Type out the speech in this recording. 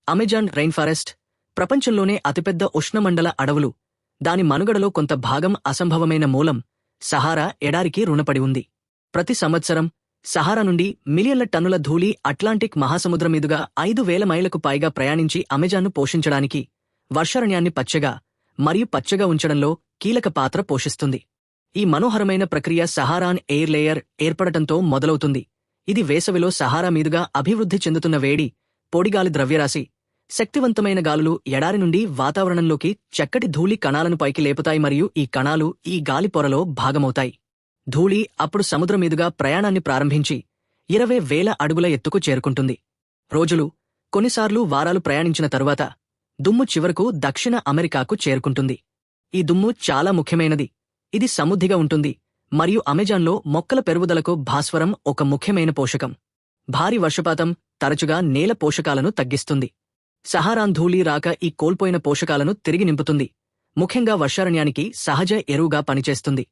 Amazon rain forest ప్రపంచంలోనే అతిపెద్ద ఉష్ణమండల అడవులు. దాని మనుగడలో కొంత భాగం అసంభవమైన మూలం సహారా ఎడారికి రుణపడి ఉంది. ప్రతి సంవత్సరం సహారా నుండి మిలియన్ల టన్నుల ధూళి అట్లాంటిక్ మహాసముద్రం మీదుగా 5,000 మైళ్లకు పైగా ప్రయాణించి అమెజాన్ను పోషించడానికి, వర్షారణ్యాన్ని పచ్చగా మరియు పచ్చగా ఉంచడంలో కీలక పాత్ర పోషిస్తుంది. ఈ మనోహరమైన ప్రక్రియ సహారాన్ ఎయిర్ లేయర్ ఏర్పడటంతో మొదలవుతుంది. ఇది వేసవిలో సహారా మీదుగా అభివృద్ధి చెందుతున్న వేడి, పొడిగాలి ద్రవ్యరాశి, శక్తివంతమైన గాలులు ఎడారి నుండి వాతావరణంలోకి చక్కటి ధూళి కణాలను పైకి లేపుతాయి మరియు ఈ కణాలు ఈ గాలి పొరలో భాగమవుతాయి. ధూళి అప్పుడు సముద్రం మీదుగా ప్రయాణాన్ని ప్రారంభించి 20,000 అడుగుల ఎత్తుకు చేరుకుంటుంది. రోజులు, కొన్నిసార్లు వారాలు ప్రయాణించిన తరువాత దుమ్ము చివరకు దక్షిణ అమెరికాకు చేరుకుంటుంది. ఈ దుమ్ము చాలా ముఖ్యమైనది. ఇది సమృద్ధిగా ఉంటుంది మరియు అమెజాన్లో మొక్కల పెరుగుదలకు భాస్వరం ఒక ముఖ్యమైన పోషకం. భారీ వర్షపాతం తరచుగా నేల పోషకాలను తగ్గిస్తుంది. సహారాన్ ధూళి రాక ఈ కోల్పోయిన పోషకాలను తిరిగి నింపుతుంది, ముఖ్యంగా వర్షారణ్యానికి సహజ ఎరువుగా పనిచేస్తుంది.